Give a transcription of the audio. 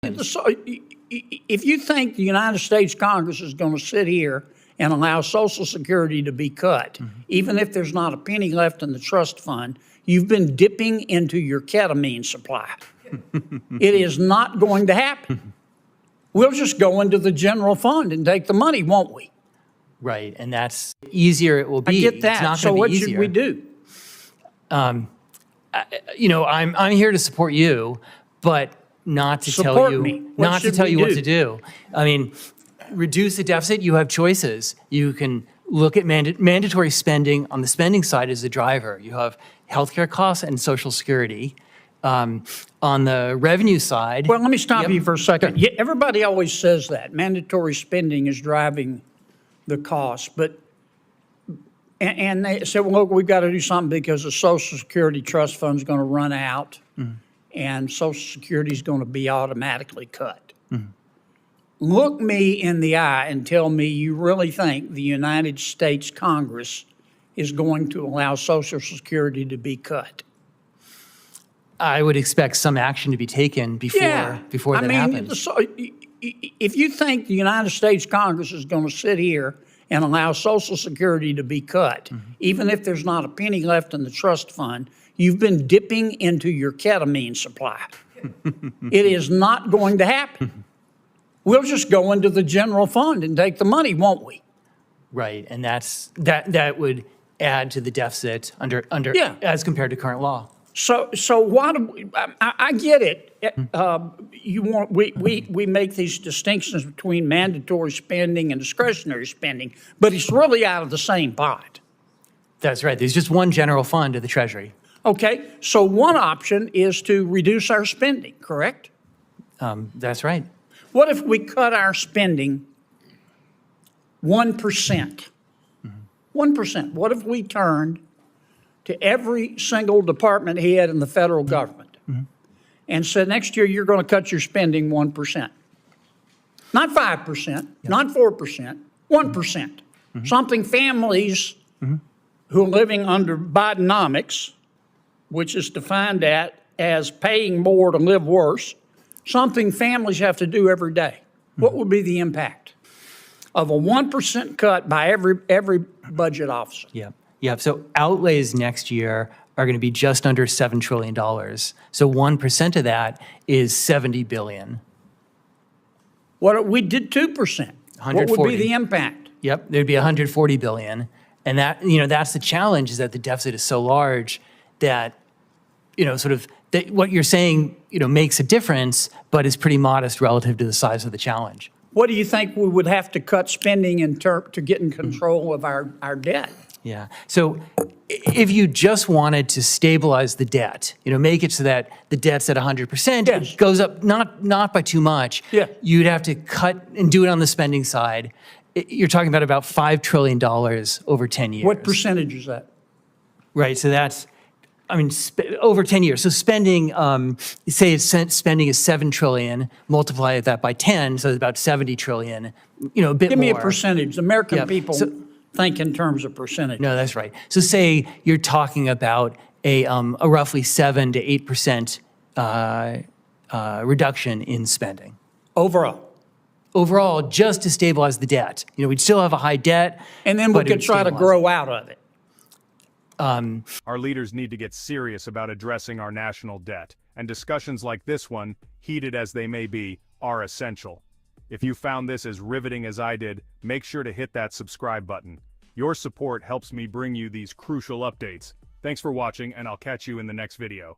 If you think the United States Congress is going to sit here and allow Social Security to be cut, even if there's not a penny left in the trust fund, you've been dipping into your ketamine supply. It is not going to happen. We'll just go into the general fund and take the money, won't we? Right, and that's easier it will be. I get that. It's not So going to what be easier. should we do? I'm here to support you, but not to tell Support you me. What not to should tell we you what do? to do. I mean, reduce the deficit. You have choices. You can look at mandatory spending on the spending side as a driver. You have healthcare costs and Social Security. On the revenue side, Well, let me stop you for a second. Yeah, everybody always says that mandatory spending is driving the cost, but and they said, well, look, we've got to do something because the Social Security trust fund is going to run out, and Social Security is going to be automatically cut. Look me in the eye and tell me you really think the United States Congress is going to allow Social Security to be cut. I would expect some action to be taken before that happens. So if you think the United States Congress is going to sit here and allow Social Security to be cut, even if there's not a penny left in the trust fund, you've been dipping into your ketamine supply. It is not going to happen. We'll just go into the general fund and take the money, won't we? Right, and that would add to the deficit as compared to current law. So why do we, I get it. We make these distinctions between mandatory spending and discretionary spending, but it's really out of the same pot. That's right. There's just one general fund of the Treasury. Okay, so one option is to reduce our spending, correct? That's right. What if we cut our spending 1%? 1%. What if we turned to every single department head in the federal government and said, next year you're going to cut your spending 1%. Not 5%, not 4%, 1%. Something families who are living under Bidenomics, which is defined as paying more to live worse, something families have to do every day. What would be the impact of a 1% cut by every budget officer? Yeah, so outlays next year are going to be just under $7 trillion. So 1% of that is $70 billion. We did 2%. What would be the impact? Yep, there'd be $140 billion. And that's the challenge, is that the deficit is so large that, that what you're saying, makes a difference, but is pretty modest relative to the size of the challenge. What do you think we would have to cut spending to get in control of our debt? Yeah. So if you just wanted to stabilize the debt, make it so that the debt's at 100%, Yes. it goes up not by too much. Yeah. You'd have to cut and do it on the spending side. You're talking about $5 trillion over 10 years. What percentage is that? Right. So that's, over 10 years. So spending, say spending is $7 trillion, multiply that by 10, so it's about $70 trillion, a bit more. Give me a percentage. American people think in terms of percentage. No, that's right. So say you're talking about a roughly 7 to 8% reduction in spending. Overall, just to stabilize the debt. We'd still have a high debt. And then we could try to grow out of it. Our leaders need to get serious about addressing our national debt, and discussions like this one, heated as they may be, are essential. If you found this as riveting as I did, make sure to hit that subscribe button. Your support helps me bring you these crucial updates. Thanks for watching, and I'll catch you in the next video.